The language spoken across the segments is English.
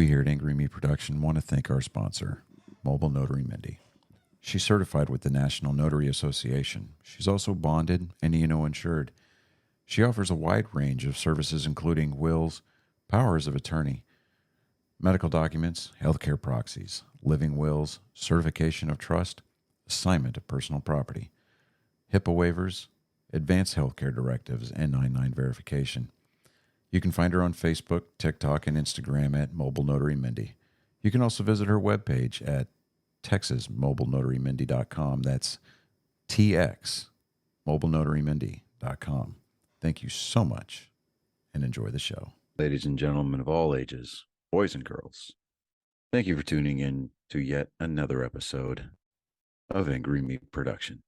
We here at Angry Me Production want to thank our sponsor, Mobile Notary Mindy. She's certified with the National Notary Association. She's also bonded and E&O insured. She offers a wide range of services including wills, powers of attorney, medical documents, healthcare proxies, living wills, certification of trust, assignment of personal property, HIPAA waivers, advanced healthcare directives, and 99 verification. You can find her on Facebook, TikTok, and Instagram at Mobile Notary Mindy. You can also visit her webpage at TexasMobileNotaryMindy.com. That's TX, MobileNotaryMindy.com. Thank you so much and enjoy the show. Ladies and gentlemen of all ages, boys and girls, thank you for tuning in to yet another episode of Angry Meat Production.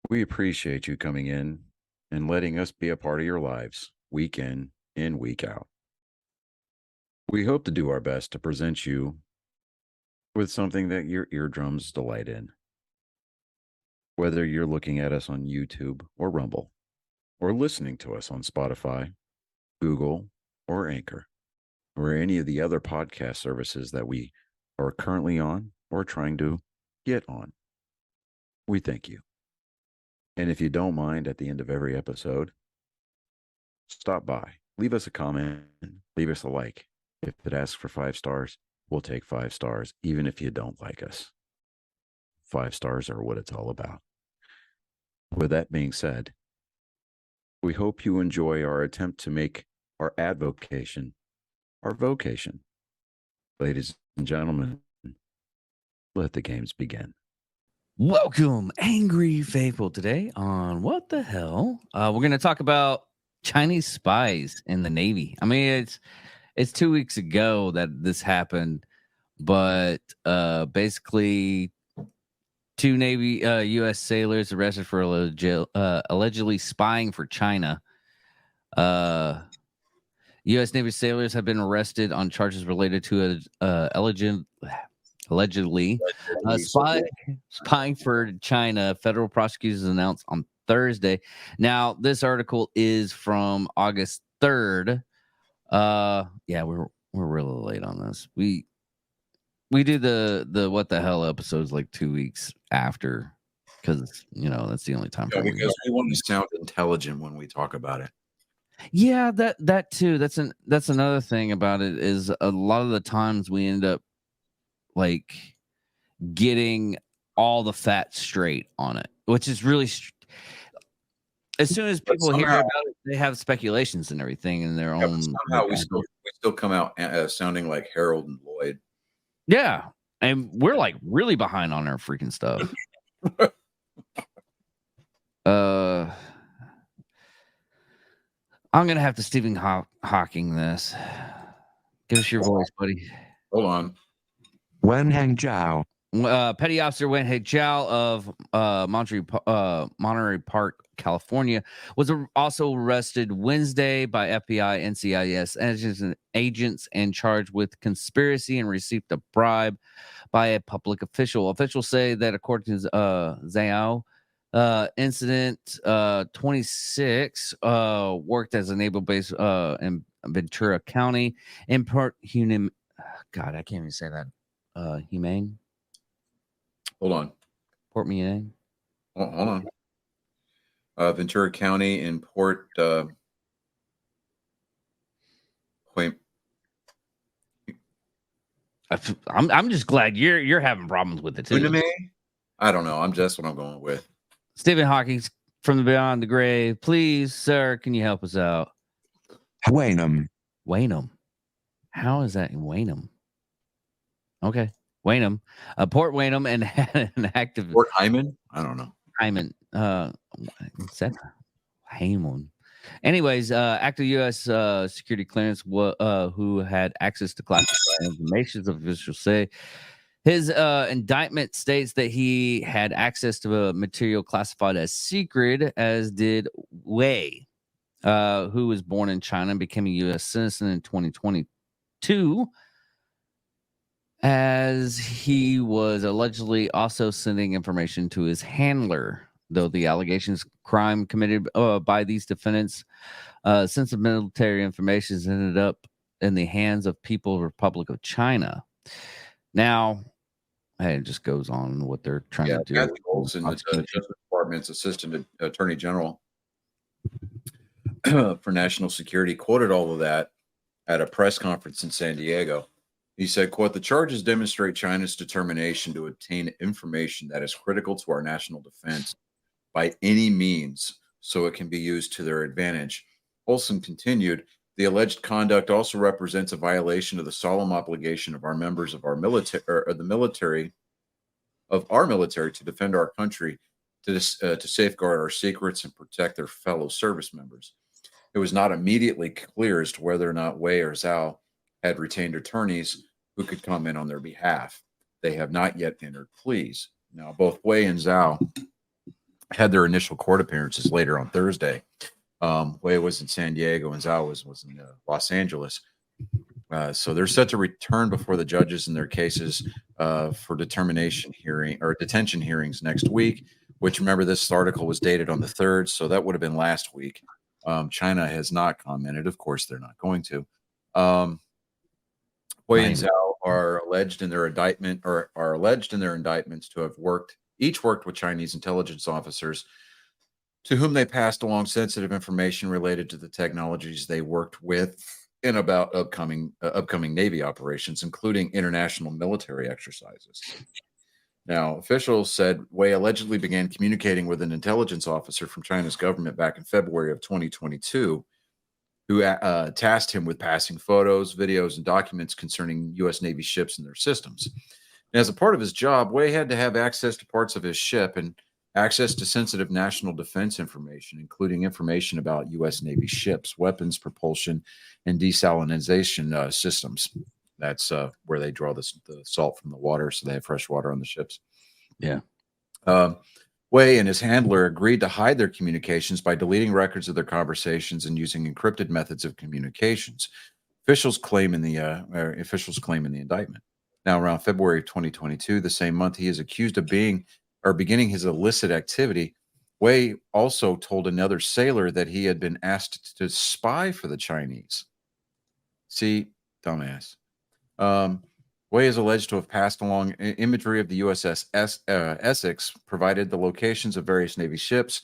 We appreciate you coming in and letting us be a part of your lives week in and week out. We hope to do our best to present you with something that your eardrums delight in. Whether you're looking at us on YouTube or Rumble, or listening to us on Spotify, Google, or Anchor, or any of the other podcast services that we are currently on or trying to get on, we thank you. And if you don't mind, at the end of every episode, stop by, leave us a comment, leave us a like. If it asks for 5 stars, we'll take 5 stars, even if you don't like us. 5 stars are what it's all about. With that being said, we hope you enjoy our attempt to make our advocation our vocation. Ladies and gentlemen, let the games begin. Welcome, Angry Faithful. Today on What the Hell? We're going to talk about Chinese spies in the Navy. I mean, it's 2 weeks ago that this happened, but basically 2 Navy U.S. sailors arrested for allegedly spying for China. U.S. Navy sailors have been arrested on charges related to allegedly spying for China. Federal prosecutors announced on Thursday. Now, this article is from August 3rd. Yeah, we're really late on this. We do the What the Hell episodes like 2 weeks after, because that's the only time. Yeah, because we want to sound intelligent when we talk about it. Yeah, that too. That's another thing about it is a lot of the times we end up like getting all the facts straight on it, which is really as soon as people hear about it, they have speculations and everything in their own. Somehow we still come out sounding like Harold and Lloyd. Yeah, and we're like really behind on our freaking stuff. I'm gonna have to Stephen Hawking this. Give us your voice, buddy. Hold on. Wenheng Zhao. Petty Officer Wenheng Zhao of Monterey Park, California, was also arrested Wednesday by FBI, NCIS agents and charged with conspiracy and received a bribe by a public official. Officials say that according to Zhao, Incident 26 worked as a naval base in Ventura County in Port Hueneme. God, I can't even say that. Humane. Hold on. Port Hueneme. Hold on. Ventura County in Port. I'm just glad you're having problems with it too. Hueneme? I don't know. That's what I'm going with. Stephen Hawking from the Beyond the Grave. Please, sir, can you help us out? Wainum. How is that in Wainum? Okay. Wainum. Port Wainum and an active Port Hyman? I don't know. Hyman. Is that Hyman? Anyways, active U.S. security clearance who had access to classified information, officials say. His indictment states that he had access to a material classified as secret, as did Wei, who was born in China and became a U.S. citizen in 2022, as he was allegedly also sending information to his handler, though the allegations crime committed by these defendants, sensitive military information ended up in the hands of People's Republic of China. Now, hey, it just goes on what they're trying to do. Kathy Olson, the Justice Department's Assistant Attorney General for National Security, quoted all of that at a press conference in San Diego. He said, quote, "The charges demonstrate China's determination to obtain information that is critical to our national defense by any means so it can be used to their advantage." Olson continued, "The alleged conduct also represents a violation of the solemn obligation of our members of our military, or the military, of our military to defend our country, to safeguard our secrets and protect their fellow service members." It was not immediately clear as to whether or not Wei or Zhao had retained attorneys who could come in on their behalf. They have not yet entered pleas. Now, both Wei and Zhao had their initial court appearances later on Thursday. Wei was in San Diego and Zhao was in Los Angeles. So they're set to return before the judges in their cases for detention hearings next week, which, remember, this article was dated on the 3rd, so that would have been last week. China has not commented. Of course, they're not going to. Wei and Zhao are alleged in their indictments to have each worked with Chinese intelligence officers to whom they passed along sensitive information related to the technologies they worked with and about upcoming Navy operations, including international military exercises. Now, officials said Wei allegedly began communicating with an intelligence officer from China's government back in February of 2022, who tasked him with passing photos, videos, and documents concerning U.S. Navy ships and their systems. And as a part of his job, Wei had to have access to parts of his ship and access to sensitive national defense information, including information about U.S. Navy ships, weapons, propulsion, and desalinization systems. That's where they draw the salt from the water, so they have fresh water on the ships. Yeah. Wei and his handler agreed to hide their communications by deleting records of their conversations and using encrypted methods of communications. Officials claim in the indictment. Now, around February 2022, the same month he is accused of beginning his illicit activity, Wei also told another sailor that he had been asked to spy for the Chinese. See, dumbass. Wei is alleged to have passed along imagery of the USS Essex, provided the locations of various Navy ships,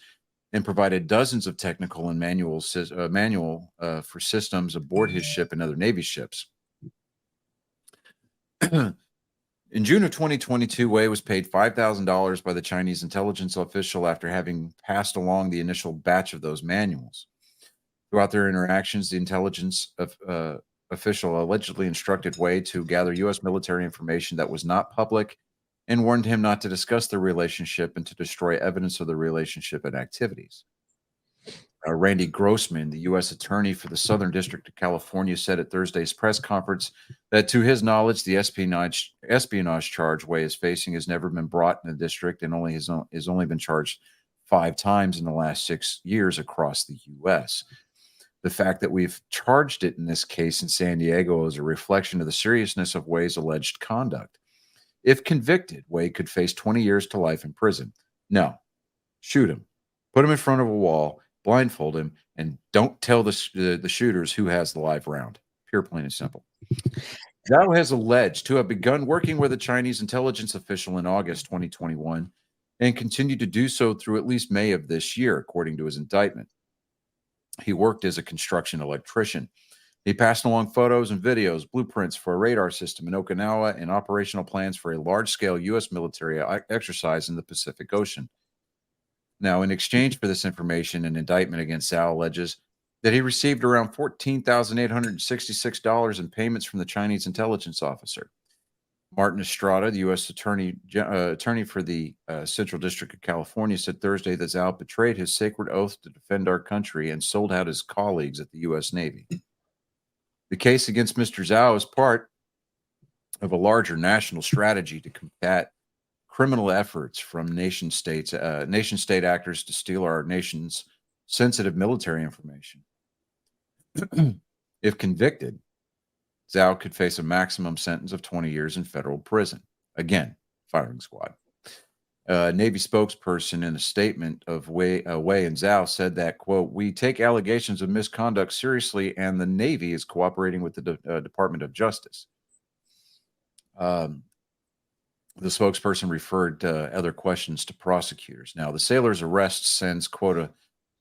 and provided dozens of technical and manual for systems aboard his ship and other Navy ships. In June of 2022, Wei was paid $5,000 by the Chinese intelligence official after having passed along the initial batch of those manuals. Throughout their interactions, the intelligence official allegedly instructed Wei to gather U.S. military information that was not public and warned him not to discuss their relationship and to destroy evidence of the relationship and activities. Randy Grossman, the U.S. attorney for the Southern District of California, said at Thursday's press conference that, to his knowledge, the espionage charge Wei is facing has never been brought in the district and has only been charged 5 times in the last 6 years across the U.S. The fact that we've charged it in this case in San Diego is a reflection of the seriousness of Wei's alleged conduct. If convicted, Wei could face 20 years to life in prison. No, shoot him, put him in front of a wall, blindfold him, and don't tell the shooters who has the live round. Pure, plain and simple. Zhao has alleged to have begun working with a Chinese intelligence official in August 2021 and continued to do so through at least May of this year, according to his indictment. He worked as a construction electrician. He passed along photos and videos, blueprints for a radar system in Okinawa, and operational plans for a large-scale U.S. military exercise in the Pacific Ocean. Now, in exchange for this information, an indictment against Zhao alleges that he received around $14,866 in payments from the Chinese intelligence officer. Martin Estrada, the U.S. attorney for the Central District of California, said Thursday that Zhao betrayed his sacred oath to defend our country and sold out his colleagues at the U.S. Navy. The case against Mr. Zhao is part of a larger national strategy to combat criminal efforts from nation-state actors to steal our nation's sensitive military information. If convicted, Zhao could face a maximum sentence of 20 years in federal prison. Again, firing squad. Navy spokesperson in a statement of Wei and Zhao said that, quote, we take allegations of misconduct seriously and the Navy is cooperating with the Department of Justice. The spokesperson referred other questions to prosecutors. Now, the sailor's arrest sends, quote,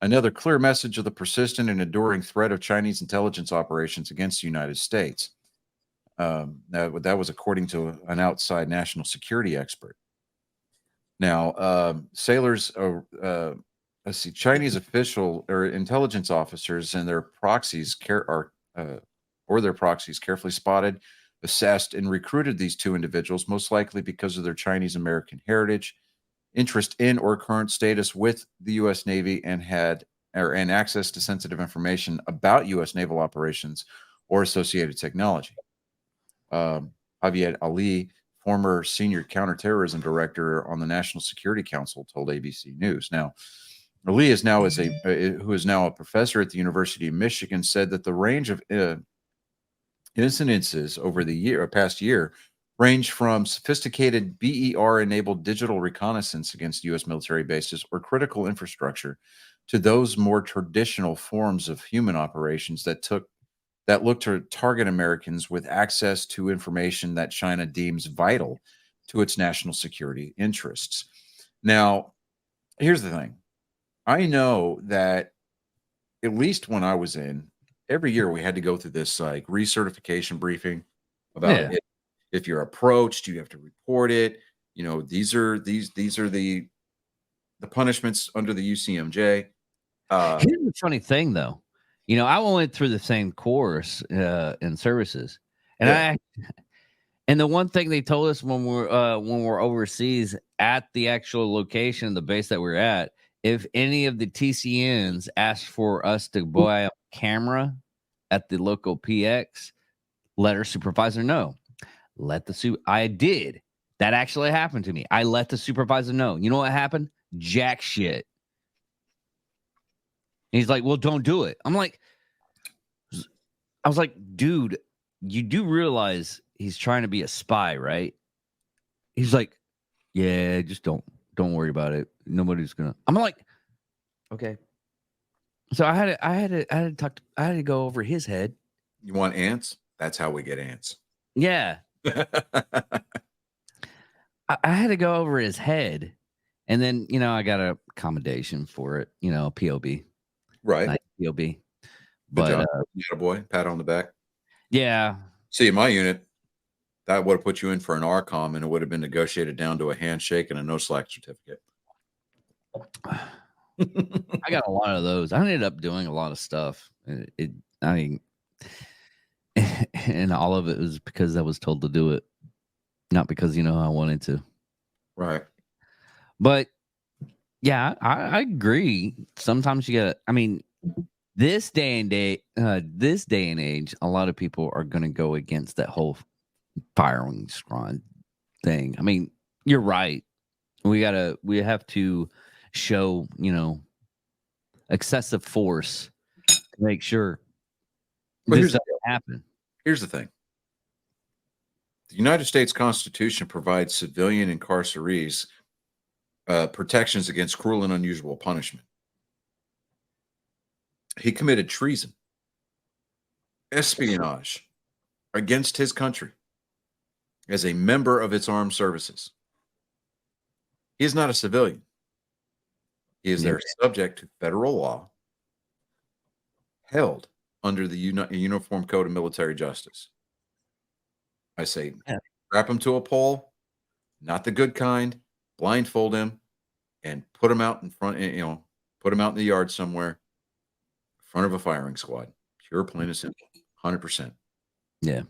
another clear message of the persistent and enduring threat of Chinese intelligence operations against the United States. That was according to an outside national security expert. Now, sailors, let's see, Chinese official or intelligence officers and their proxies carefully spotted, assessed, and recruited these two individuals, most likely because of their Chinese American heritage, interest in or current status with the U.S. Navy, and access to sensitive information about U.S. naval operations or associated technology. Javier Ali, former senior counterterrorism director on the National Security Council, told ABC News. Now, Ali is now who is now a professor at the University of Michigan, said that the range of incidences over the past year range from sophisticated BER-enabled digital reconnaissance against U.S. military bases or critical infrastructure to those more traditional forms of human operations that look to target Americans with access to information that China deems vital to its national security interests. Now, here's the thing. I know that at least when I was in, every year we had to go through this like recertification briefing about if you're approached, you have to report it. You know, these are the punishments under the UCMJ. Here's the funny thing, though. You know, I went through the same course in services, and and the one thing they told us when we're overseas at the actual location, the base that we're at, if any of the TCNs asked for us to buy a camera at the local PX, let our supervisor know. I did. That actually happened to me. I let the supervisor know. You know what happened? Jack shit. He's like, well, don't do it. I was like, dude, you do realize he's trying to be a spy, right? He's like, yeah, just don't worry about it. Nobody's gonna. I'm like, okay. So I had to go over his head. You want ants? That's how we get ants. Yeah. I had to go over his head, and then I got a accommodation for it. POB. Right. Nice POB. But boy, pat on the back. Yeah. See, in my unit, that would have put you in for an RCOM, and it would have been negotiated down to a handshake and a no slack certificate. I got a lot of those. I ended up doing a lot of stuff. And all of it was because I was told to do it, not because I wanted to. Right. But yeah, I agree. Sometimes you gotta. I mean, this day and age, a lot of people are going to go against that whole firing squad thing. I mean, you're right. We have to show, excessive force to make sure this doesn't happen. Here's the thing. The United States Constitution provides civilian incarcerees protections against cruel and unusual punishment. He committed treason, espionage against his country as a member of its armed services. He is not a civilian. He is there subject to federal law, held under the Uniform Code of Military Justice. I say, strap him to a pole, not the good kind, blindfold him, and put him out in front, put him out in the yard somewhere, in front of a firing squad. Pure, plain and simple, 100%. Yeah,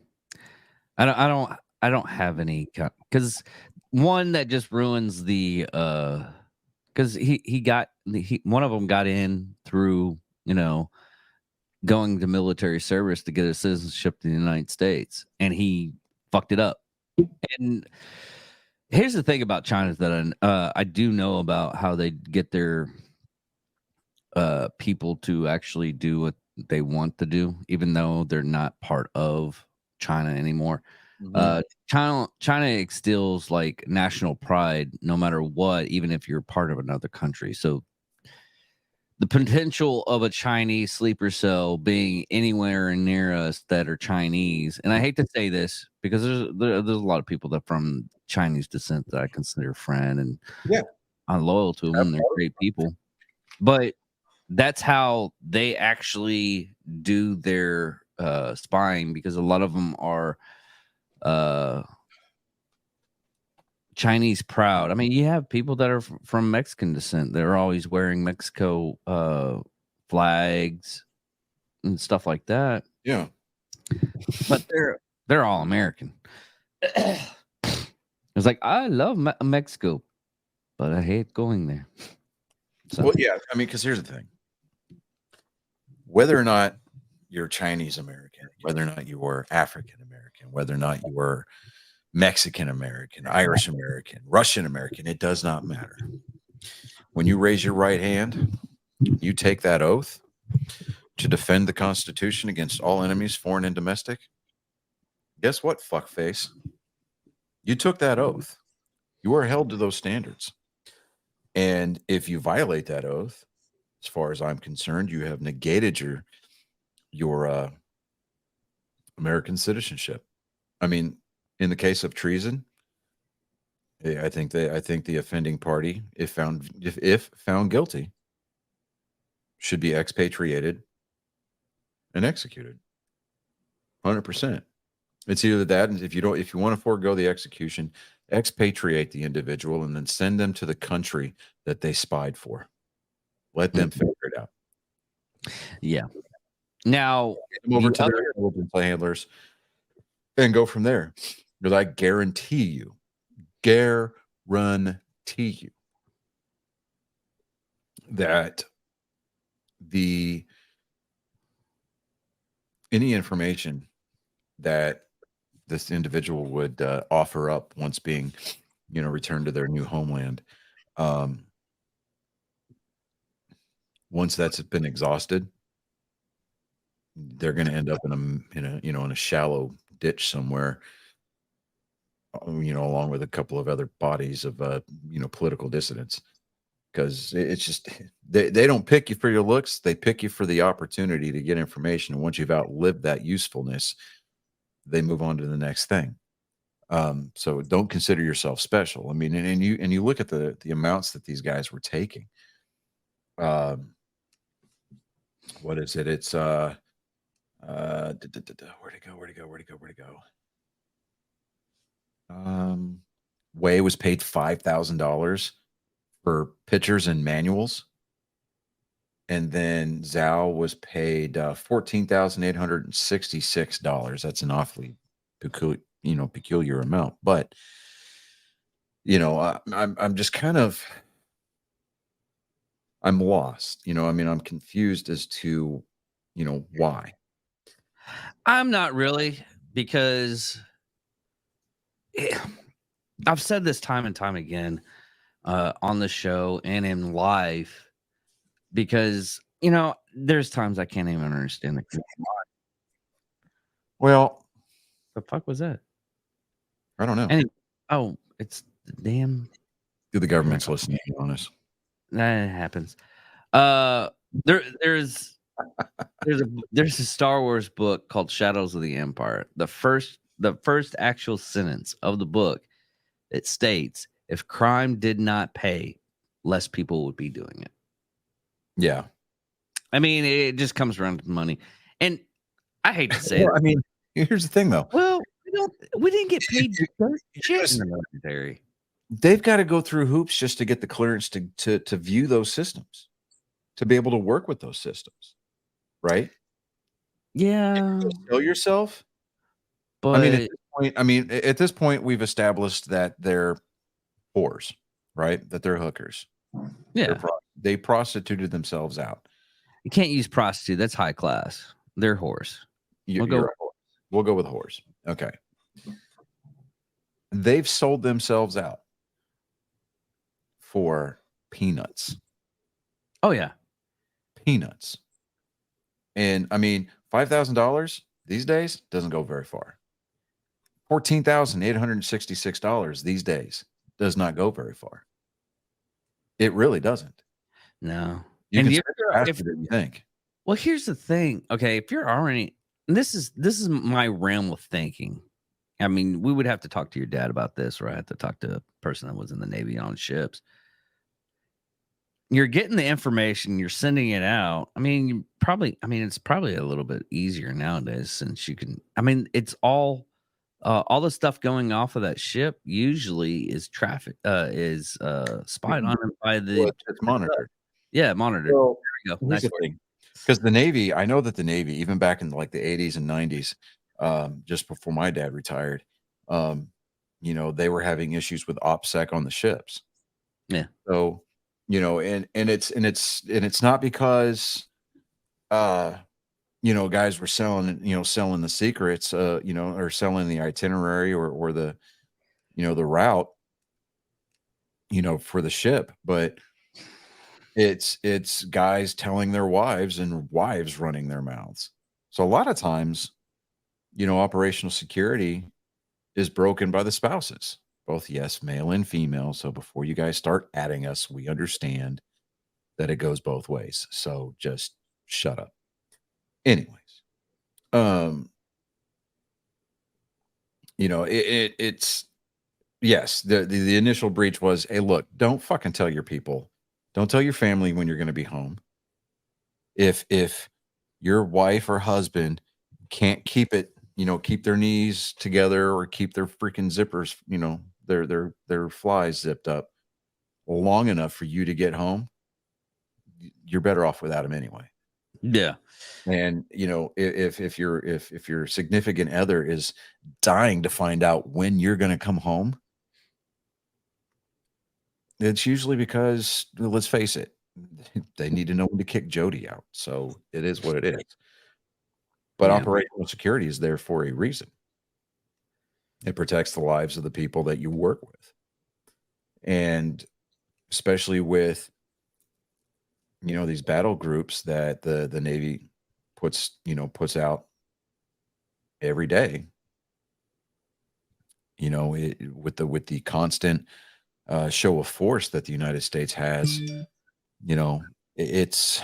I don't have any, because one that just ruins the because one of them got in through going to military service to get a citizenship in the United States, and he fucked it up. And here's the thing about China that I do know about how they get their people to actually do what they want to do, even though they're not part of China anymore. China instills like national pride no matter what, even if you're part of another country. So the potential of a Chinese sleeper cell being anywhere near us that are Chinese, and I hate to say this because there's a lot of people that from Chinese descent that I consider friend, and Yeah. I'm loyal to them. They're great people, but that's how they actually do their spying, because a lot of them are uh Chinese proud. I mean, you have people that are from Mexican descent. They're always wearing Mexico flags and stuff like that. Yeah. But they're all American. It's like, I love Mexico, but I hate going there. So Well, yeah. I mean, because here's the thing: whether or not you're Chinese American, whether or not you were African American, whether or not you were Mexican American, Irish American, Russian American, it does not matter. When you raise your right hand, you take that oath to defend the Constitution against all enemies, foreign and domestic. Guess what, fuckface? You took that oath. You are held to those standards. And if you violate that oath, as far as I'm concerned, you have negated your American citizenship. I mean, in the case of treason, I think the offending party, if found guilty, should be expatriated and executed. 100%. It's either that, and if you want to forego the execution, expatriate the individual and then send them to the country that they spied for. Let them figure it out. yeah. Now Get them over to their intelligence handlers and go from there. Because I guarantee you that any information that this individual would offer up once being, returned to their new homeland, once that's been exhausted, they're going to end up in a shallow ditch somewhere, along with a couple of other bodies of political dissidents. Because it's just they don't pick you for your looks, they pick you for the opportunity to get information, and once you've outlived that usefulness, they move on to the next thing. So don't consider yourself special. I mean, and you look at the amounts that these guys were taking. What is it? It's where'd it go? Wei was paid $5,000 for pictures and manuals, and then Zhao was paid $14,866. That's an awfully peculiar amount, but I'm just kind of I'm lost. I mean, I'm confused as to why. I'm not really, because I've said this time and time again on the show and in life, because there's times I can't even understand Well, the fuck was that? I don't know. It's the damn. Do the government's listening on us? That happens. There's a Star Wars book called Shadows of the Empire. The first actual sentence of the book, it states, if crime did not pay, less people would be doing it. Yeah. I mean, it just comes around to money. And I hate to say it. I mean, here's the thing though. Well, we didn't get paid shit in the military. They've got to go through hoops just to get the clearance to view those systems, to be able to work with those systems, right? Yeah. Kill yourself. But at this point, we've established that they're whores, right? That they're hookers. Yeah. They prostituted themselves out. You can't use prostitute. That's high class. They're whores. We'll go with whores. Okay. They've sold themselves out for peanuts. Oh yeah. Peanuts. And I mean, $5,000 these days doesn't go very far. $14,866 these days does not go very far. It really doesn't. No. You And can you- spend it faster than you think. Well, here's the thing. Okay, if you're already, and this is my realm of thinking. I mean, we would have to talk to your dad about this, or I have to talk to a person that was in the Navy on ships. You're getting the information, you're sending it out. I mean, it's probably a little bit easier nowadays since you can. I mean, it's all the stuff going off of that ship usually is spied on by the It's monitored. monitored. Well, There you go. here's Nice the word. thing. Because the Navy, I know that the Navy, even back in like the 80s and 90s, just before my dad retired, they were having issues with OPSEC on the ships. Yeah. So, and it's not because guys were selling the secrets, or selling the itinerary or the the route, for the ship, but it's guys telling their wives and wives running their mouths. So a lot of times, operational security is broken by the spouses, both yes, male and female. So before you guys start adding us, we understand that it goes both ways. So just shut up. Anyways, it's yes, the initial breach was, hey, look, don't fucking tell your people, don't tell your family when you're going to be home. If your wife or husband can't keep their knees together or keep their freaking zippers, their flies zipped up long enough for you to get home, you're better off without them anyway. Yeah. And if your significant other is dying to find out when you're going to come home, it's usually because, let's face it, they need to know when to kick Jody out. So it is what it is. But Yeah. operational security is there for a reason. It protects the lives of the people that you work with. And especially with, these battle groups that the Navy puts out every day, with the constant show of force that the United States has, it's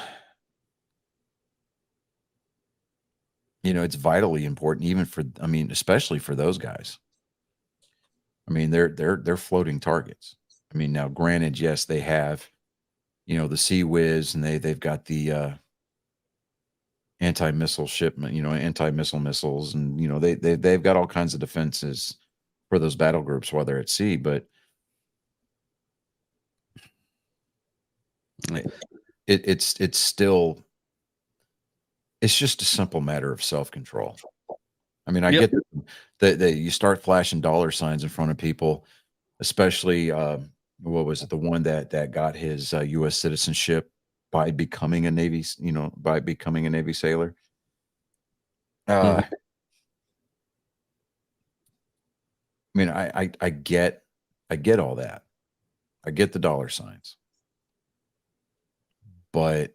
it's vitally important, even for, especially for those guys. I mean, they're floating targets. I mean, now granted, yes, they have, the Sea Whiz, and they've got the anti-missile shipment, anti-missile missiles, and they've got all kinds of defenses for those battle groups while they're at sea, but it's still, it's just a simple matter of self-control. I mean, I Yep. get that you start flashing dollar signs in front of people, especially what was it, the one that got his U.S. citizenship by becoming a Navy sailor. I mean, I get all that. I get the dollar signs, but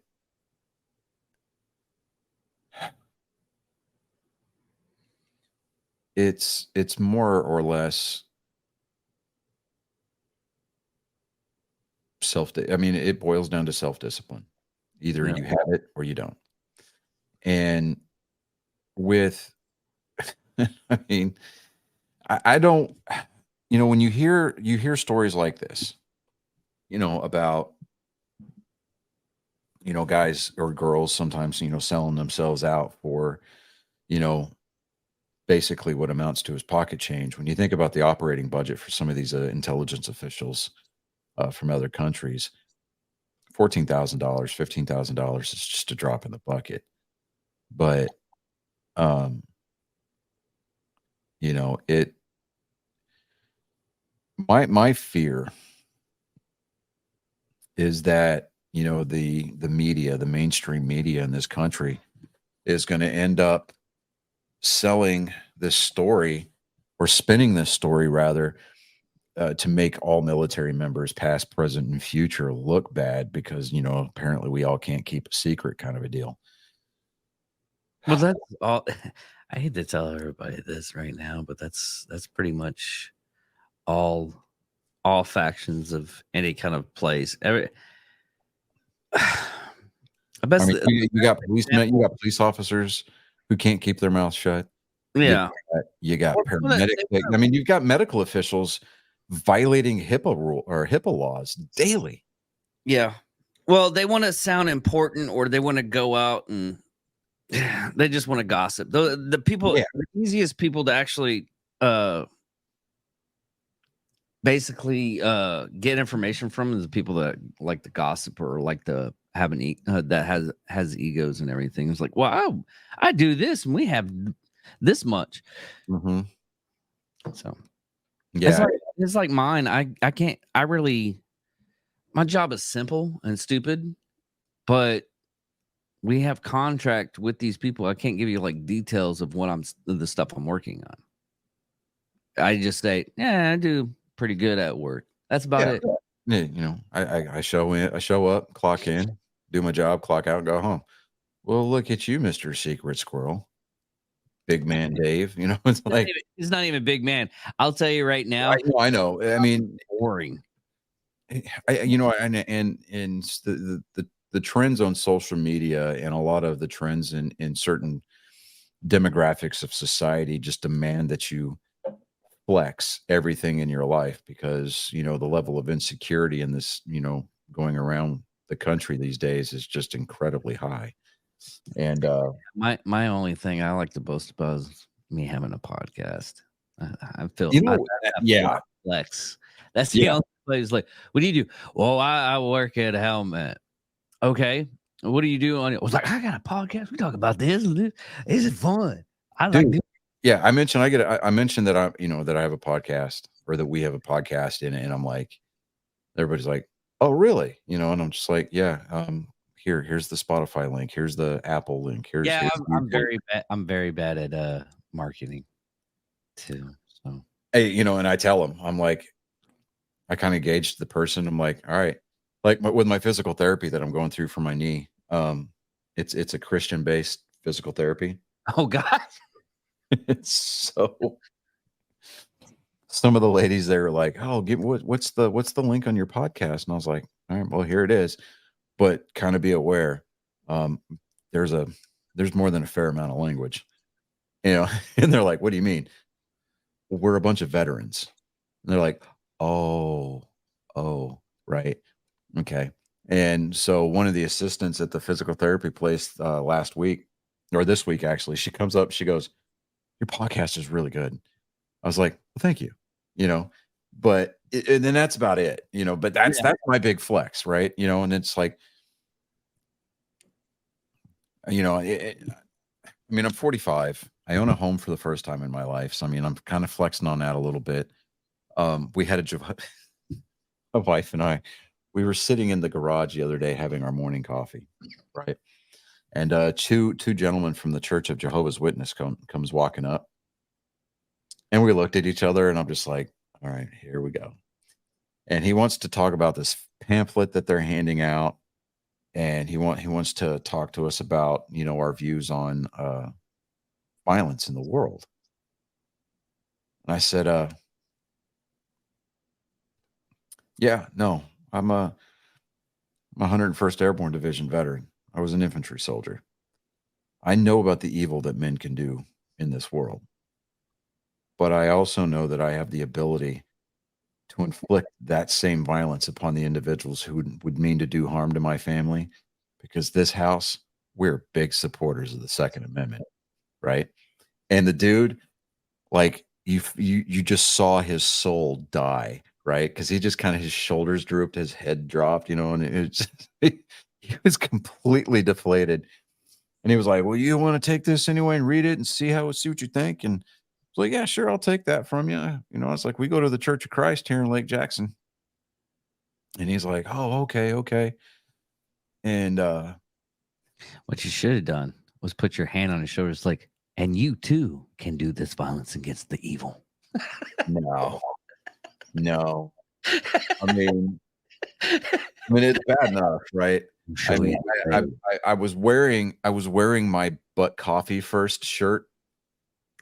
it's more or less I mean, it boils down to self-discipline. Either Yeah. you have it or you don't. And with, I mean, I don't, when you hear stories like this, about, guys or girls sometimes, selling themselves out for, basically what amounts to is pocket change. When you think about the operating budget for some of these intelligence officials from other countries, $14,000, $15,000 is just a drop in the bucket. But, my fear is that, the media, the mainstream media in this country is going to end up selling this story, or spinning this story rather, to make all military members, past, present, and future, look bad because, apparently we all can't keep a secret, kind of a deal. Well, that's all. I hate to tell everybody this right now, but that's pretty much all factions of any kind of place. I I best mean, you got policemen, you got police officers who can't keep their mouth shut. yeah. You got Well, paramedics. I mean, you've got medical officials violating HIPAA rule or HIPAA laws daily. Yeah. Well, they want to sound important, or they want to go out and they just want to gossip. The people, Yeah. the easiest people to actually basically get information from is the people that like the gossip or like the have an that has egos and everything. It's like, well, I do this and we have this much. Mm-hmm. So Yeah. it's like mine. I can't. I really. My job is simple and stupid, but we have contract with these people. I can't give you like details of what the stuff I'm working on. I just say, yeah, I do pretty good at work. That's about it. Yeah, you know, I show up, clock in, do my job, clock out, go home. Well, look at you, Mr. Secret Squirrel. Big man Dave. You know, it's like He's not even a big man. I'll tell you right now. I know. I mean, boring. you know, and the trends on social media and a lot of the trends in certain demographics of society just demand that you flex everything in your life because, you know, the level of insecurity in this, you know, going around the country these days is just incredibly high. And my only thing I like to boast about is me having a podcast. I feel, you know, yeah, flex. That's the only place. Like, what do you do? Well, I work at Helmet. Okay, what do you do on it? I was like, I got a podcast. We talk about this. This is fun. I like dude. this. Yeah, I mentioned I mentioned that I, you know, that I have a podcast or that we have a podcast in it, and I'm like, everybody's like, oh, really? You know, and I'm just like, yeah, here's the Spotify link, here's the Apple link, here's I'm very bad. I'm very bad at marketing too. So hey, you know, and I tell them, I'm like, I kind of gauge the person. I'm like, all right, like with my physical therapy that I'm going through for my knee, it's a Christian based physical therapy. oh god. It's so some of the ladies there are like, oh, what's the link on your podcast? And I was like, all right, well, here it is. But kind of be aware, there's more than a fair amount of language, you know. And they're like, what do you mean? We're a bunch of veterans. And they're like, oh, right, okay. And so one of the assistants at the physical therapy place last week or this week, actually, she comes up, she goes, your podcast is really good. I was like, well, thank you, you know, but and then that's about it, you know, but that's my big flex, right? You know, and it's like, you know, I mean, I'm 45. I own a home for the first time in my life. So, I mean, I'm kind of flexing on that a little bit. We had a wife and I, we were sitting in the garage the other day having our morning coffee, right? And two gentlemen from the Church of Jehovah's Witness comes walking up. And we looked at each other and I'm just like, all right, here we go. And he wants to talk about this pamphlet that they're handing out. And he wants to talk to us about, you know, our views on violence in the world. And I said, yeah, no, I'm a 101st Airborne Division veteran. I was an infantry soldier. I know about the evil that men can do in this world. But I also know that I have the ability to inflict that same violence upon the individuals who would mean to do harm to my family, because this house, we're big supporters of the Second Amendment, right? And the dude, like you just saw his soul die, right? Because he just kind of, his shoulders drooped, his head dropped, you know, and he was completely deflated. And he was like, well, you want to take this anyway and read it and see what you think? And I was like, yeah, sure, I'll take that from you. You know, it's like, we go to the Church of Christ here in Lake Jackson. And he's like, oh, okay. And what you should have done was put your hand on his shoulders, like, and you too can do this violence against the evil. no. I mean, it's bad enough, right? I mean, I was wearing my Butt Coffee First shirt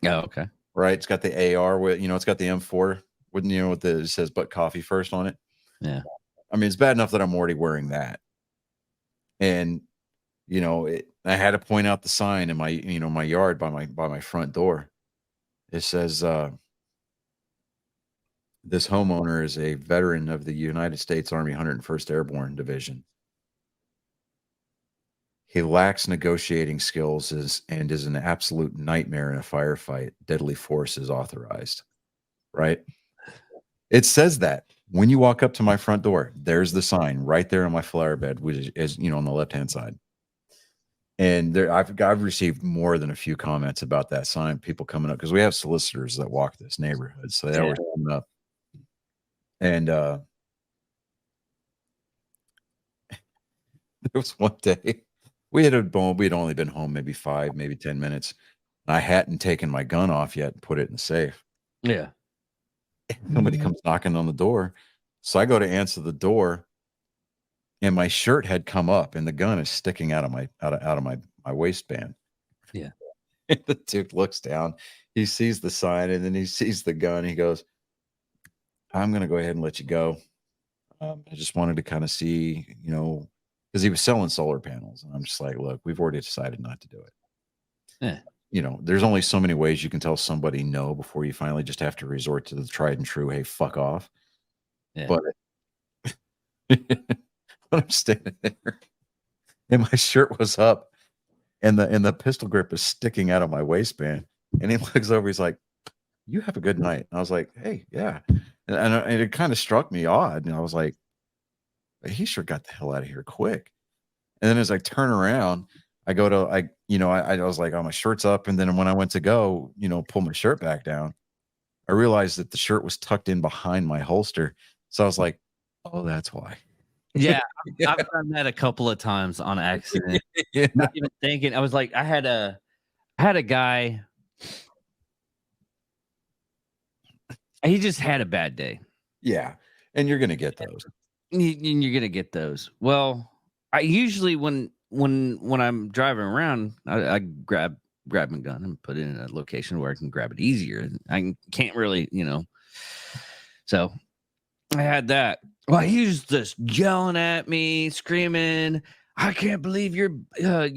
Oh, okay. right? It's got the AR with, it's got the M4 with, with it says "but coffee first" on it. Yeah. I mean, it's bad enough that I'm already wearing that, and I had to point out the sign in my, my yard by my front door. It says, "This homeowner is a veteran of the United States Army 101st Airborne Division. He lacks negotiating skills and is an absolute nightmare in a firefight. Deadly force is authorized." Right? It says that when you walk up to my front door, there's the sign right there on my flower bed, which is, on the left-hand side. And there, I've received more than a few comments about that sign. People coming up because we have solicitors that walk this neighborhood, so they always come up. And there was one day we'd only been home maybe 5, maybe 10 minutes. And I hadn't taken my gun off yet and put it in the safe. Yeah. Somebody comes knocking on the door, so I go to answer the door, and my shirt had come up, and the gun is sticking out of my waistband. Yeah. And the dude looks down, he sees the sign, and then he sees the gun. He goes, "I'm going to go ahead and let you go. I just wanted to kind of see, because he was selling solar panels." And I'm just like, "Look, we've already decided not to do it." Yeah. There's only so many ways you can tell somebody no before you finally just have to resort to the tried and true, "Hey, fuck off." Yeah. But when I'm standing there and my shirt was up and the pistol grip is sticking out of my waistband, and he looks over, he's like, "You have a good night." And I was like, "Hey, yeah." And it kind of struck me odd. And I was like, he sure got the hell out of here quick. And then as I turn around, I go to, I was like, "Oh, my shirt's up." And then when I went to go, pull my shirt back down, I realized that the shirt was tucked in behind my holster. So I was like, "Oh, that's why." Yeah. I've done that a couple of times on accident. Yeah. Not even thinking. I was like, I had a guy. He just had a bad day. Yeah. And you're going to get those. You're gonna get those. Well, I usually when I'm driving around, I grab my gun and put it in a location where I can grab it easier. I can't really, So I had that. Well, he was just yelling at me, screaming, "I can't believe you're a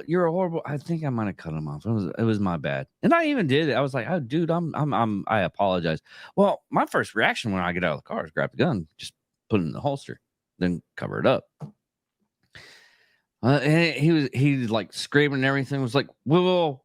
horrible." I think I might have cut him off. It was my bad, and I even did it. I was like, "Oh, dude, I apologize." Well, my first reaction when I get out of the car is grab the gun, just put it in the holster, then cover it up. And he was like screaming and everything. Was like, "Whoa!"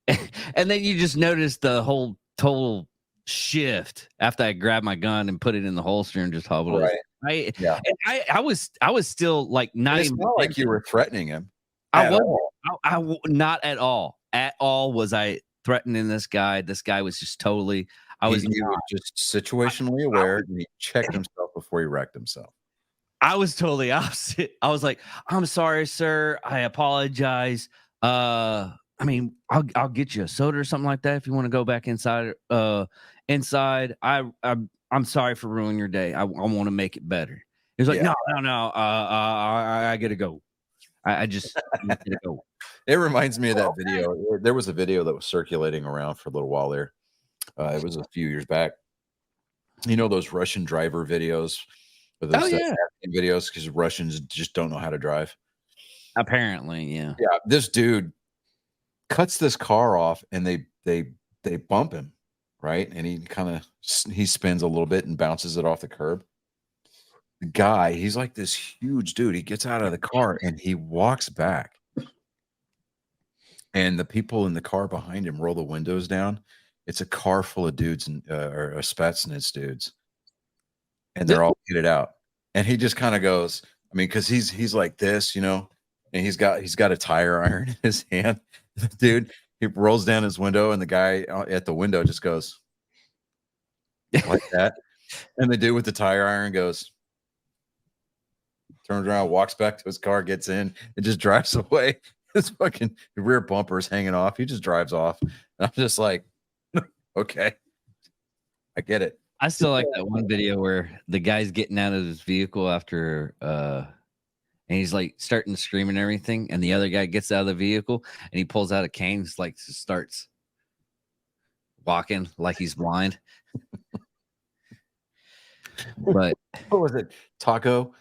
And then you just notice the whole total shift after I grabbed my gun and put it in the holster and just hobbled. Right. Yeah. I was still like not It's even not like you were threatening him. I at was all. not at all. At all was I threatening this guy. This guy was just totally. I was He was just situationally aware, and he checked himself before he wrecked himself. I was totally opposite. I was like, "I'm sorry, sir. I apologize. I mean, I'll get you a soda or something like that if you want to go back inside. Inside. I'm sorry for ruining your day. I want to make it better." He was like, Yeah. "No. I gotta go. I just gotta go." It reminds me of that video. There was a video that was circulating around for a little while there. It was a few years back. Those Russian driver videos, or those yeah. videos, because Russians just don't know how to drive. Apparently, yeah. Yeah, this dude cuts this car off, and they bump him, right? And he spins a little bit and bounces it off the curb. The guy, he's like this huge dude. He gets out of the car and he walks back. And the people in the car behind him roll the windows down. It's a car full of dudes and or Spetsnaz dudes, and they're all kitted out. And he just kind of goes, I mean, because he's like this, and he's got a tire iron in his hand. The dude, he rolls down his window, and the guy at the window just goes like that. And the dude with the tire iron goes, turns around, walks back to his car, gets in, and just drives away. His fucking rear bumper is hanging off. He just drives off. And I'm just like, okay, I get it. I still like that one video where the guy's getting out of his vehicle after and he's like starting to scream and everything, and the other guy gets out of the vehicle and he pulls out a cane, like starts walking like he's blind. But What was it? Taco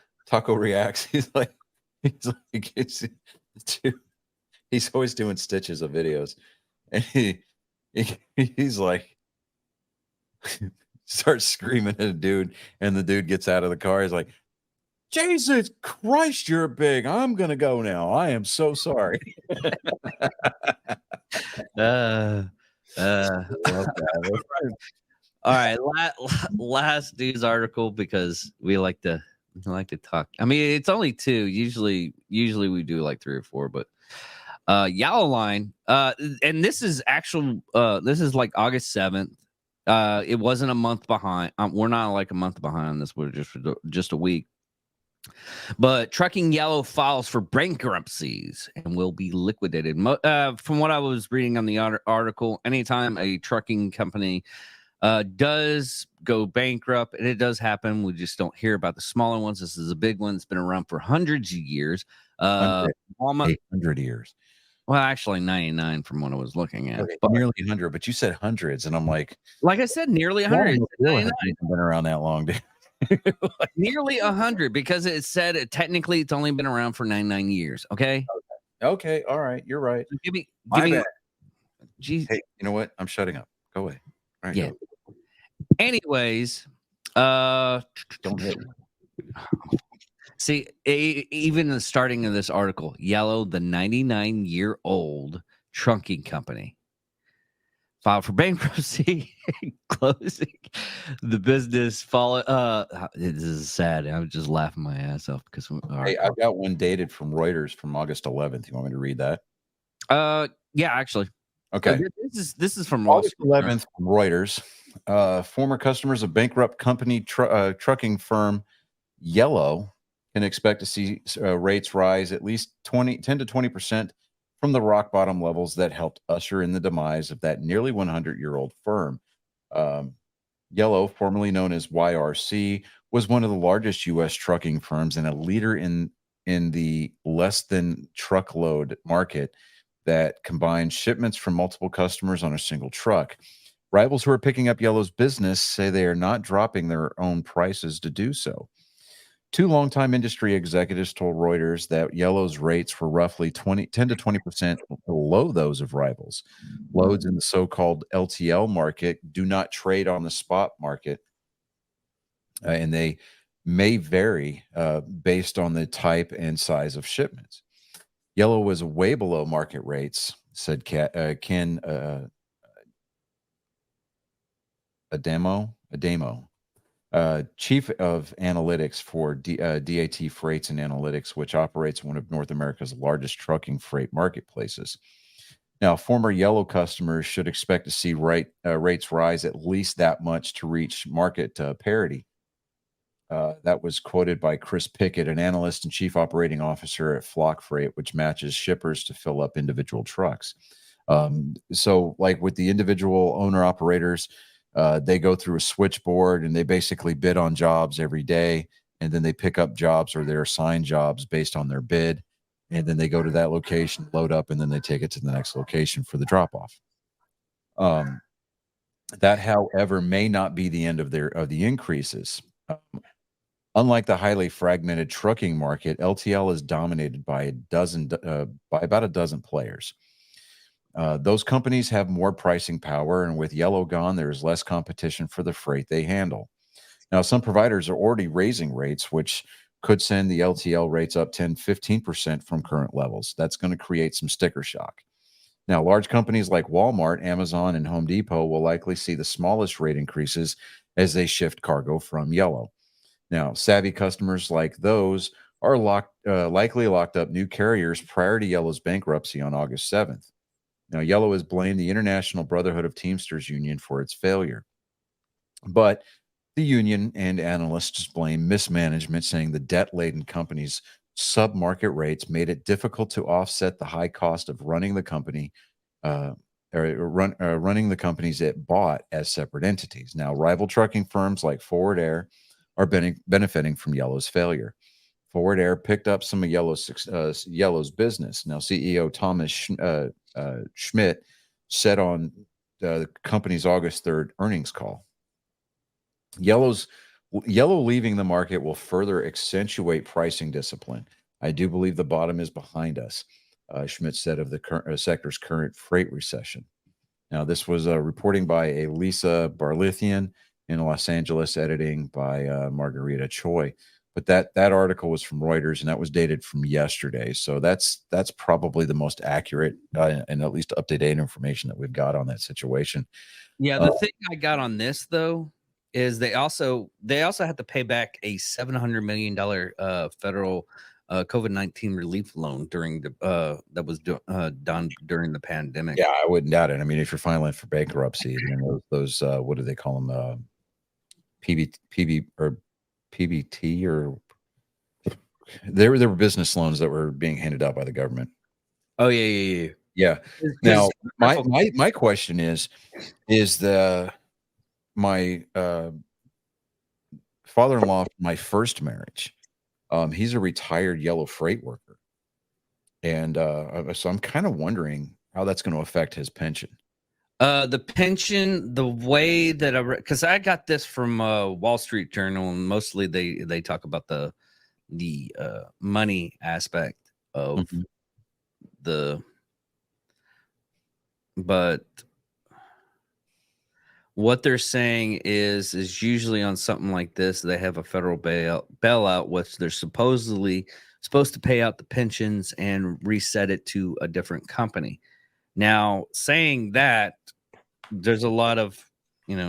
reacts. He's like, dude, he's always doing stitches of videos, and he's like, starts screaming at a dude, and the dude gets out of the car. He's like, Jesus Christ, you're big. I'm gonna go now. I am so sorry. love that. All right, last news article because we like to talk. I mean, it's only two. Usually we do like 3 or 4, but Yellow Line. And this is actual. This is like August 7th. It wasn't a month behind. We're not like a month behind on this. We're just a week. But Trucking Yellow files for bankruptcies and will be liquidated. From what I was reading on the article, anytime a trucking company does go bankrupt, and it does happen, we just don't hear about the smaller ones. This is a big one. It's been around for hundreds of years. Almost 800 years. Well, actually 99 from what I was looking at. Okay, But nearly 100, but you said hundreds, and I'm like, I said, nearly 100. Walmart hasn't been around that long, dude. Nearly 100 because it said technically it's only been around for 99 years. Okay. Okay, all right, you're right. Give me. bad. Geez. Hey, you know what? I'm shutting up. Go away. All right, Yeah. go. Anyways, Don't hit me. see, even the starting of this article, Yellow, the 99-year-old trunking company, filed for bankruptcy, closing the business. This is sad. I'm just laughing my ass off because Hey, I've got one dated from Reuters from August 11th. You want me to read that? yeah, actually, Okay. This is from August 11th from Reuters. Former customers of bankrupt company trucking firm Yellow can expect to see rates rise at least 10 to 20% from the rock bottom levels that helped usher in the demise of that nearly 100-year-old firm. Yellow, formerly known as YRC, was one of the largest U.S. trucking firms and a leader in the less than truckload market that combined shipments from multiple customers on a single truck. Rivals who are picking up Yellow's business say they are not dropping their own prices to do so. 2 longtime industry executives told Reuters that Yellow's rates were roughly 10 to 20% below those of rivals. Loads in the so-called LTL market do not trade on the spot market, and they may vary based on the type and size of shipments. Yellow was way below market rates, said Ken Adamo, chief of analytics for DAT Freights and Analytics, which operates one of North America's largest trucking freight marketplaces. Now, former Yellow customers should expect to see rates rise at least that much to reach market parity. That was quoted by Chris Pickett, an analyst and chief operating officer at Flock Freight, which matches shippers to fill up individual trucks. So, like with the individual owner operators, they go through a switchboard and they basically bid on jobs every day, and then they pick up jobs or they're assigned jobs based on their bid, and then they go to that location, load up, and then they take it to the next location for the drop off. That, however, may not be the end of the increases. Unlike the highly fragmented trucking market, LTL is dominated by about a dozen players. Those companies have more pricing power, and with Yellow gone, there is less competition for the freight they handle. Now, some providers are already raising rates, which could send the LTL rates up 10, 15% from current levels. That's going to create some sticker shock. Now, large companies like Walmart, Amazon, and Home Depot will likely see the smallest rate increases as they shift cargo from Yellow. Now, savvy customers like those are likely locked up new carriers prior to Yellow's bankruptcy on August 7th. Now, Yellow has blamed the International Brotherhood of Teamsters Union for its failure. But the union and analysts blame mismanagement, saying the debt-laden company's sub-market rates made it difficult to offset the high cost of running the company, running the companies it bought as separate entities. Now, rival trucking firms like Forward Air are benefiting from Yellow's failure. Forward Air picked up some of Yellow's business. Now, CEO Thomas Schmidt said on the company's August 3rd earnings call. Yellow leaving the market will further accentuate pricing discipline. I do believe the bottom is behind us, Schmidt said of the sector's current freight recession. Now, this was reporting by Elisa Barlithian in Los Angeles, editing by Margarita Choi. But that article was from Reuters, and that was dated from yesterday. So that's probably the most accurate and at least up-to-date information that we've got on that situation. Yeah, the thing I got on this though is they also had to pay back a $700 million federal COVID-19 relief loan during the that was done during the pandemic. Yeah, I wouldn't doubt it. I mean, if you're filing for bankruptcy, then those what do they call them? PBT or there were business loans that were being handed out by the government. Oh yeah. Yeah. Now, my question is my father-in-law, my first marriage, he's a retired Yellow freight worker. And so I'm kind of wondering how that's going to affect his pension. The pension, the way that because I got this from Wall Street Journal, and mostly they talk about the money aspect of but what they're saying is usually on something like this, they have a federal bailout, which they're supposedly supposed to pay out the pensions and reset it to a different company. Now, saying that, there's a lot of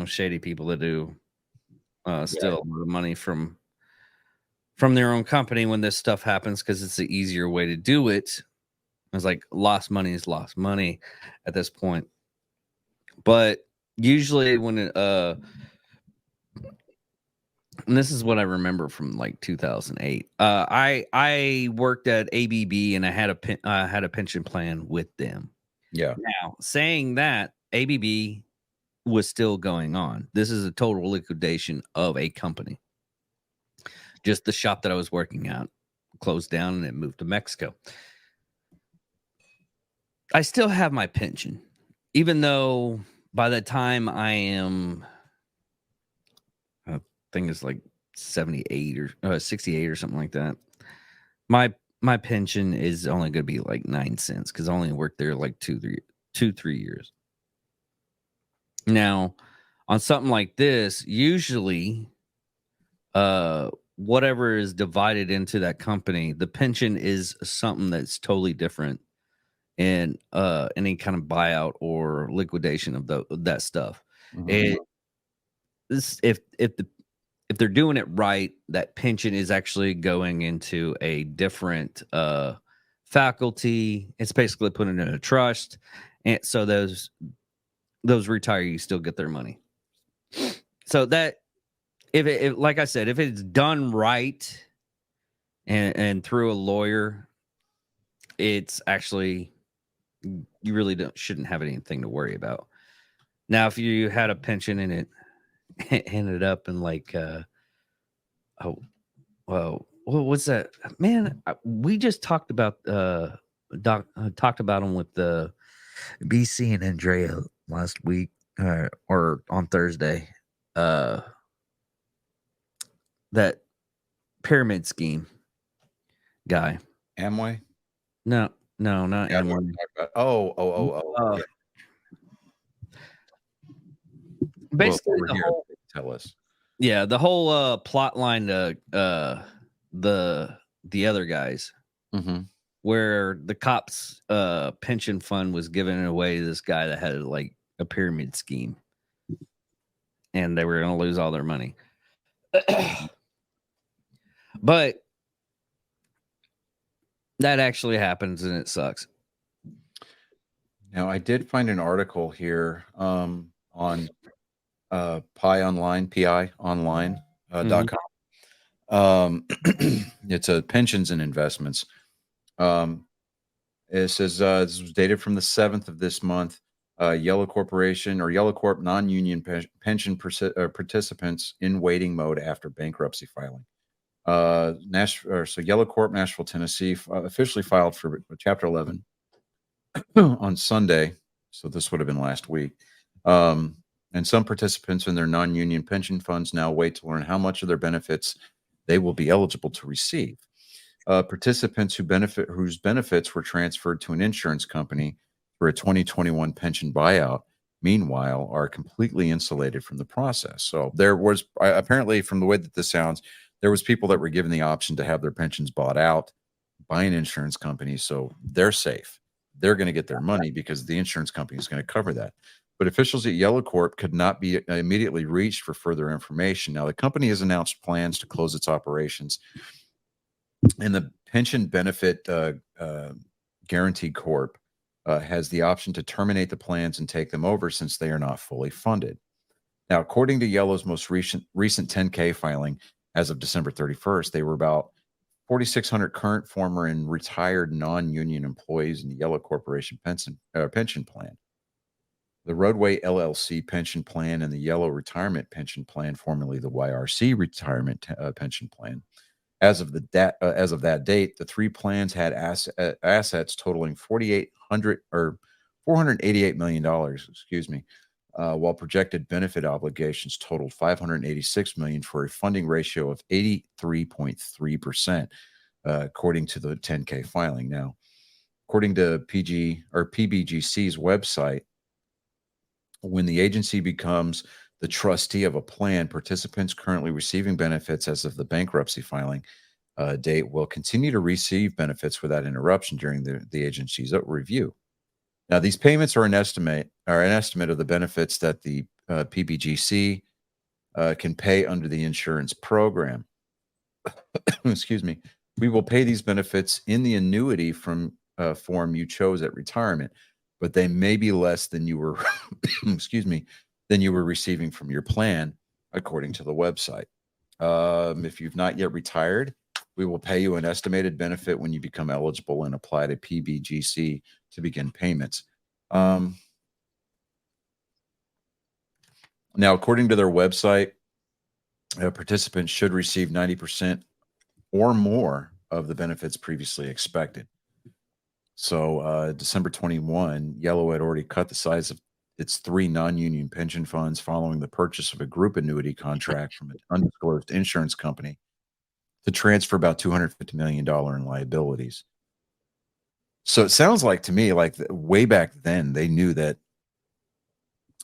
shady people that do steal a lot of money from their own company when this stuff happens, because it's the easier way to do it. It's like lost money is lost money at this point. But usually when and this is what I remember from like 2008. I worked at ABB and I had a pension plan with them. Yeah. Now, saying that, ABB was still going on. This is a total liquidation of a company. Just the shop that I was working at closed down and it moved to Mexico. I still have my pension, even though by the time I am, I think it's like 78 or 68 or something like that. My pension is only going to be like 9 cents because I only worked there like 3 years. Now, on something like this, usually, whatever is divided into that company, the pension is something that's totally different in any kind of buyout or liquidation of that stuff. If they're doing it right, that pension is actually going into a different faculty. It's basically put in a trust, and so those retirees still get their money. So that if like I said, if it's done right and through a lawyer, it's actually, you really shouldn't have anything to worry about. Now, if you had a pension and it ended up in like what's that, man? We just talked about talked about them with the BC and Andrea last week or on Thursday. That pyramid scheme guy. Amway? No, not Yeah, Amway. Yeah. Basically, Well, tell us. Yeah, the whole plot line to the other guys, where the cops' pension fund was giving away to this guy that had like a pyramid scheme, and they were going to lose all their money. But that actually happens, and it sucks. Now, I did find an article here on pionline.com. It's a pensions and investments. It says this was dated from the 7th of this month. Yellow Corporation or Yellow Corp non-union pension participants in waiting mode after bankruptcy filing. So Yellow Corp Nashville, Tennessee officially filed for Chapter 11 on Sunday. So this would have been last week. And some participants in their non-union pension funds now wait to learn how much of their benefits they will be eligible to receive. Participants whose benefits were transferred to an insurance company for a 2021 pension buyout, meanwhile, are completely insulated from the process. So there was apparently, from the way that this sounds, there was people that were given the option to have their pensions bought out by an insurance company, so they're safe. They're going to get their money because the insurance company is going to cover that. But officials at Yellow Corp could not be immediately reached for further information. Now, the company has announced plans to close its operations, and the Pension Benefit Guaranty Corp has the option to terminate the plans and take them over since they are not fully funded. Now, according to Yellow's most recent 10K filing, as of December 31st, they were about 4,600 current, former, and retired non-union employees in the Yellow Corporation pension plan. The Roadway LLC pension plan and the Yellow Retirement Pension Plan, formerly the YRC Retirement Pension Plan. As of that date, the three plans had assets totaling $488 million. Excuse me. While projected benefit obligations totaled $586 million for a funding ratio of 83.3%, according to the 10K filing. Now, according to PBGC's website, when the agency becomes the trustee of a plan, participants currently receiving benefits as of the bankruptcy filing date will continue to receive benefits without interruption during the agency's review. Now, these payments are an estimate of the benefits that the PBGC can pay under the insurance program. Excuse me. We will pay these benefits in the annuity form you chose at retirement, but they may be less than you were, than you were receiving from your plan, according to the website. If you've not yet retired, we will pay you an estimated benefit when you become eligible and apply to PBGC to begin payments. Now, according to their website, participants should receive 90% or more of the benefits previously expected. So December 21, Yellow had already cut the size of its three non-union pension funds following the purchase of a group annuity contract from an undisclosed insurance company to transfer about $250 million in liabilities. So it sounds like to me, like way back then, they knew that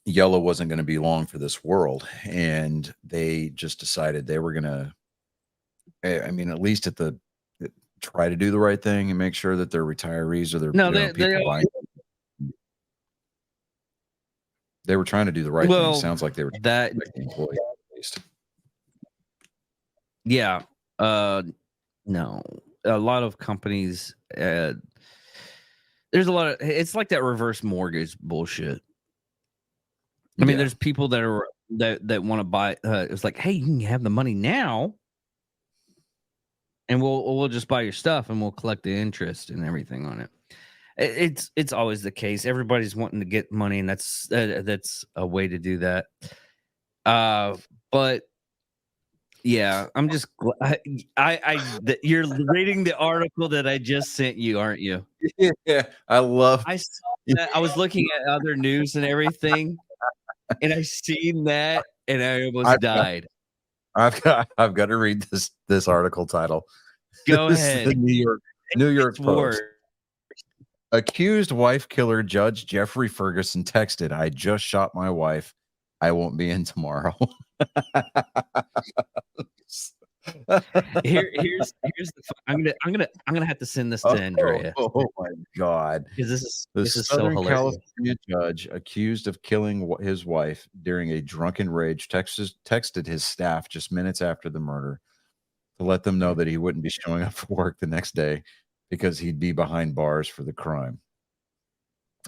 Yellow wasn't going to be long for this world, and they just decided they were going to, I mean, at least try to do the right thing and make sure that their retirees or their they were trying to do the right thing. It sounds like they were that employee at least. Yeah. No, a lot of companies, there's a lot of, it's like that reverse mortgage bullshit. I mean, there's people that are that want to buy. It's like, hey, you can have the money now, and we'll just buy your stuff, and we'll collect the interest and everything on it. It's always the case. Everybody's wanting to get money, and that's a way to do that. But yeah, I'm just you're reading the article that I just sent you, aren't you? Yeah, I saw that. I was looking at other news and everything, and I seen that, and I almost died. I've got to read this article title. Go ahead. The New York Post. Accused wife killer Judge Jeffrey Ferguson texted, "I just shot my wife. I won't be in tomorrow." Here's the I'm gonna have to send this to Andrea. Oh my God! Because this is Southern so hilarious. California judge accused of killing his wife during a drunken rage texted his staff just minutes after the murder to let them know that he wouldn't be showing up for work the next day because he'd be behind bars for the crime.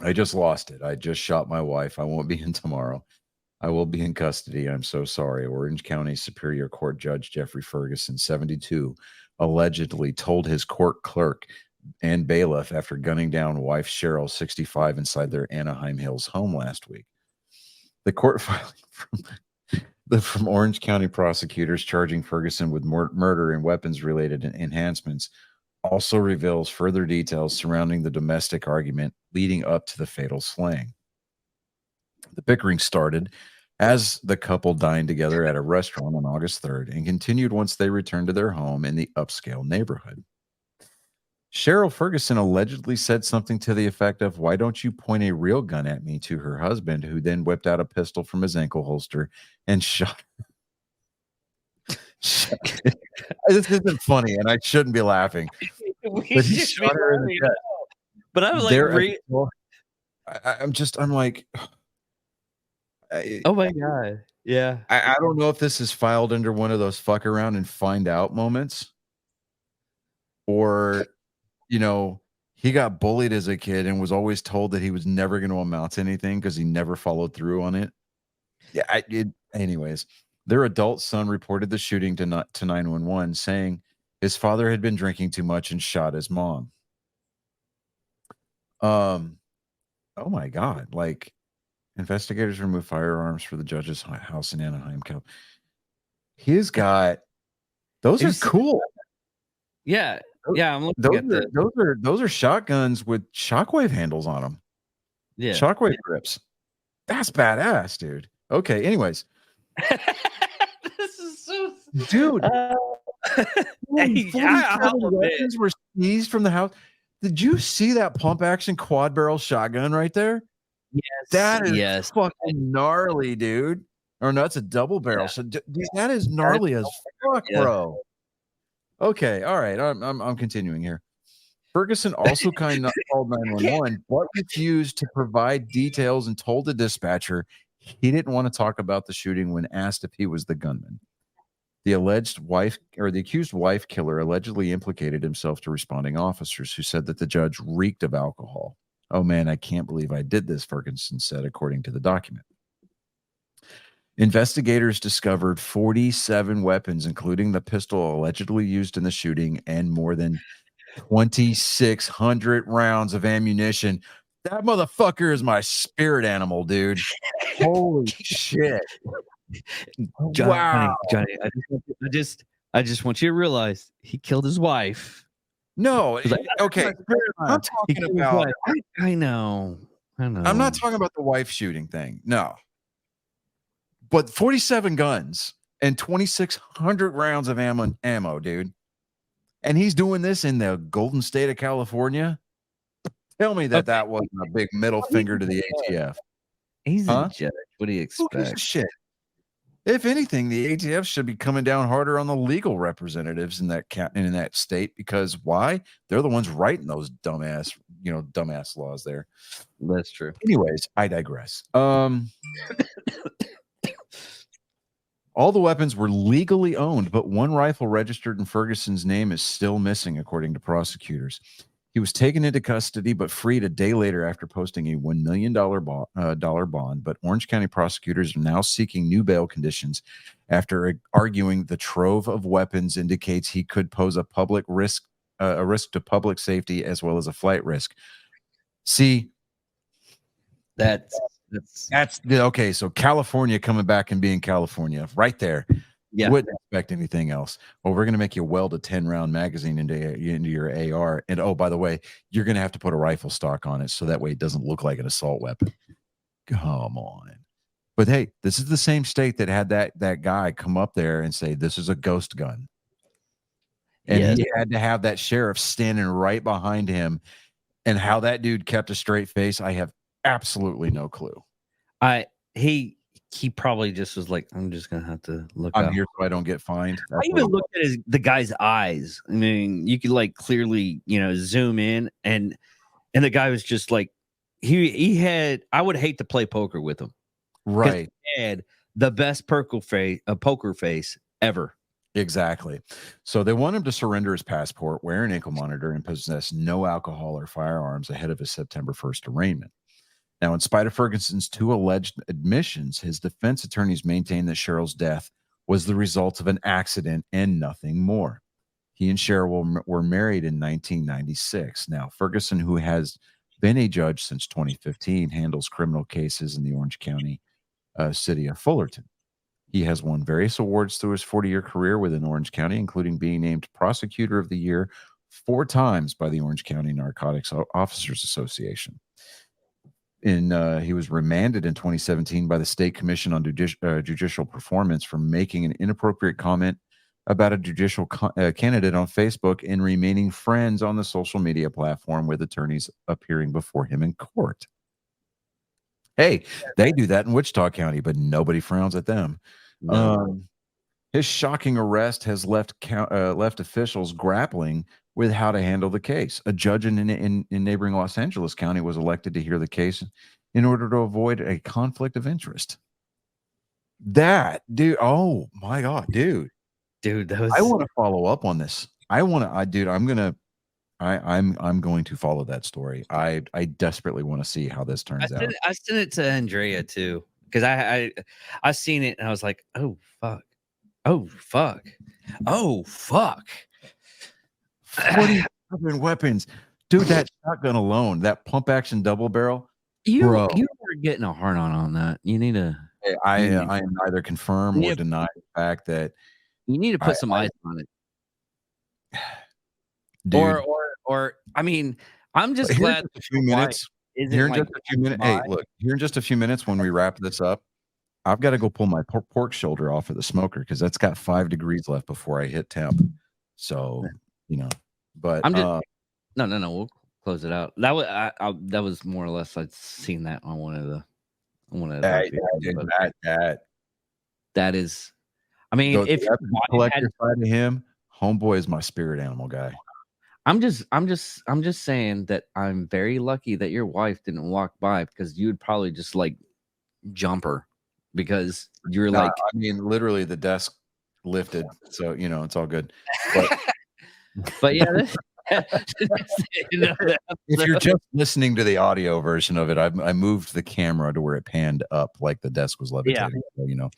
"I just lost it. I just shot my wife. I won't be in tomorrow. I will be in custody. I'm so sorry." Orange County Superior Court Judge Jeffrey Ferguson, 72, allegedly told his court clerk and bailiff after gunning down wife Cheryl, 65, inside their Anaheim Hills home last week. The court filing from Orange County prosecutors charging Ferguson with murder and weapons-related enhancements also reveals further details surrounding the domestic argument leading up to the fatal slaying. The bickering started as the couple dined together at a restaurant on August 3rd and continued once they returned to their home in the upscale neighborhood. Cheryl Ferguson allegedly said something to the effect of, "Why don't you point a real gun at me?" to her husband, who then whipped out a pistol from his ankle holster and shot. This isn't funny, and I shouldn't be laughing. But he shot her in the chest. But I was like, There, I'm like, oh my god, yeah. I don't know if this is filed under one of those fuck around and find out moments, or he got bullied as a kid and was always told that he was never going to amount to anything because he never followed through on it. Yeah. Anyways, their adult son reported the shooting to 911, saying his father had been drinking too much and shot his mom. Oh my God. Like, investigators removed firearms for the judge's house in Anaheim. He's got, those are cool. Yeah. Yeah, I'm looking at those are shotguns with shockwave handles on them. Yeah. Shockwave grips. That's badass, dude. Okay, anyways. This is so dude. Hey, 47 weapons were seized from the house. Did you see that pump action quad barrel shotgun right there? Yes. That is fucking gnarly, dude. Or no, it's a double barrel. So that is gnarly as fuck, bro. Okay, all right. I'm continuing here. Ferguson also called 911, but refused to provide details and told the dispatcher he didn't want to talk about the shooting when asked if he was the gunman. The accused wife killer allegedly implicated himself to responding officers who said that the judge reeked of alcohol. "Oh man, I can't believe I did this," Ferguson said, according to the document. Investigators discovered 47 weapons, including the pistol allegedly used in the shooting, and more than 2,600 rounds of ammunition. That motherfucker is my spirit animal, dude. Holy shit. Johnny, I just want you to realize he killed his wife. No, okay. I'm talking about. I know. I'm not talking about the wife shooting thing. No. But 47 guns and 2,600 rounds of ammo, dude. And he's doing this in the Golden State of California. Tell me that wasn't a big middle finger to the ATF. He's a judge. What do you expect? Who gives a shit? If anything, the ATF should be coming down harder on the legal representatives in that state, because why? They're the ones writing those dumbass laws there. That's true. Anyways, I digress. All the weapons were legally owned, but one rifle registered in Ferguson's name is still missing, according to prosecutors. He was taken into custody but freed a day later after posting a $1 million bond. But Orange County prosecutors are now seeking new bail conditions after arguing the trove of weapons indicates he could pose a risk to public safety as well as a flight risk. See, that's okay. So California coming back and being California right there. Yeah. Wouldn't expect anything else. Well, we're going to make you weld a 10-round magazine into your AR. And oh, by the way, you're going to have to put a rifle stock on it so that way it doesn't look like an assault weapon. Come on. But hey, this is the same state that had that guy come up there and say, this is a ghost gun. And he had to have that sheriff standing right behind him. And how that dude kept a straight face, I have absolutely no clue. He probably just was like, I'm just gonna have to look. I'm here so I don't get fined. I even looked at the guy's eyes. I mean, you could like clearly, zoom in, and the guy was just like, he had. I would hate to play poker with him. Right. He had the best poker face ever. Exactly. So they want him to surrender his passport, wear an ankle monitor, and possess no alcohol or firearms ahead of his September 1st arraignment. Now, in spite of Ferguson's 2 alleged admissions, his defense attorneys maintain that Cheryl's death was the result of an accident and nothing more. He and Cheryl were married in 1996. Now, Ferguson, who has been a judge since 2015, handles criminal cases in the Orange County city of Fullerton. He has won various awards through his 40-year career within Orange County, including being named Prosecutor of the Year 4 times by the Orange County Narcotics Officers Association. he was remanded in 2017 by the State Commission on Judicial Performance for making an inappropriate comment about a judicial candidate on Facebook and remaining friends on the social media platform with attorneys appearing before him in court. Hey, they do that in Wichita County, but nobody frowns at them. No. His shocking arrest has left officials grappling with how to handle the case. A judge in neighboring Los Angeles County was elected to hear the case in order to avoid a conflict of interest. That dude, oh my God, dude, That was. I want to follow up on this. I'm going to follow that story. I desperately want to see how this turns out. I sent it to Andrea too because I seen it and I was like, oh fuck. 47 weapons, dude. That shotgun alone, that pump action double barrel. You Bro. were getting a hard on that. You need to. I am neither confirm or deny the fact that You need to put some ice on it. dude, Or I mean, I'm just here in glad. just a few minutes. Here in just a few minutes. Hey, look, here in just a few minutes when we wrap this up, I've got to go pull my pork shoulder off of the smoker because that's got 5 degrees left before I hit temp. So, but I'm just no. We'll close it out. That was that was more or less. I'd seen that on one of the that is. I mean, if collector side of him, homeboy is my spirit animal guy. I'm just saying that I'm very lucky that your wife didn't walk by because you would probably just like jump her because you're like. I mean, literally the desk lifted, so it's all good. But yeah. If you're just listening to the audio version of it, I moved the camera to where it panned up like the desk was levitating. So,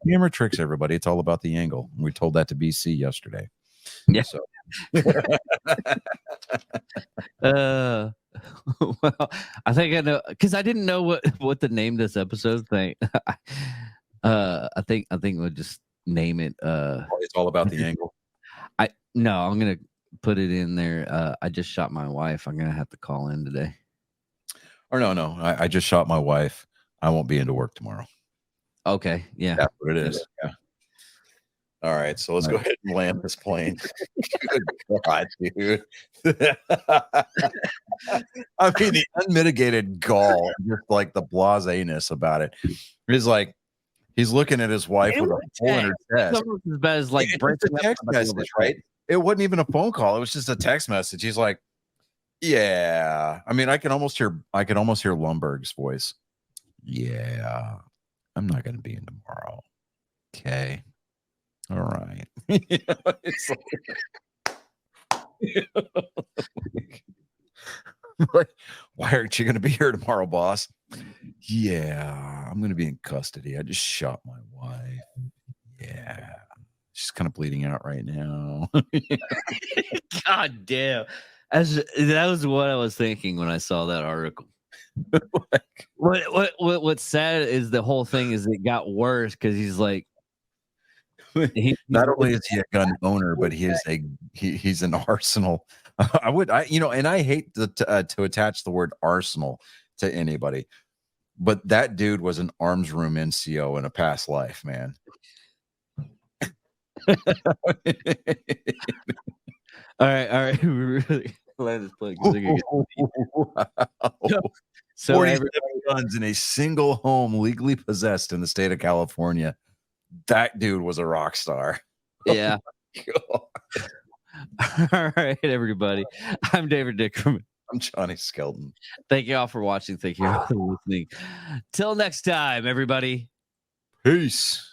camera tricks everybody. It's all about the angle. We told that to BC yesterday. Yeah. So. Well, I think I know because I didn't know what the name this episode thing. I think we'll just name it. It's all about the angle. I'm gonna put it in there. I just shot my wife. I'm gonna have to call in today. Or no. I just shot my wife. I won't be into work tomorrow. Okay. Yeah. That's what it is. Yeah. All right. So let's go ahead and land this plane. Good God, dude. I mean, the unmitigated gall, just like the blaseness about it. He's like, he's looking at his wife with a hole in her chest. It's almost as bad as like it's a text message, right? It wasn't even a phone call. It was just a text message. He's like, yeah. I mean, I can almost hear Lumberg's voice. Yeah. I'm not going to be in tomorrow. Okay. All right. It's like, why aren't you going to be here tomorrow, boss? Yeah, I'm going to be in custody. I just shot my wife. Yeah. She's kind of bleeding out right now. God damn. That was what I was thinking when I saw that article. What's sad is the whole thing is it got worse because he's like, not only is he a gun owner, but he's an arsenal. And I hate to attach the word arsenal to anybody, but that dude was an arms room NCO in a past life, man. All right. We're really glad this plug. Wow. So 47 guns in a single home legally possessed in the state of California. That dude was a rock star. Yeah. All right, everybody. I'm David Dickerman. I'm Johnny Skelton. Thank you all for watching. Thank you all for listening. Till next time, everybody. Peace.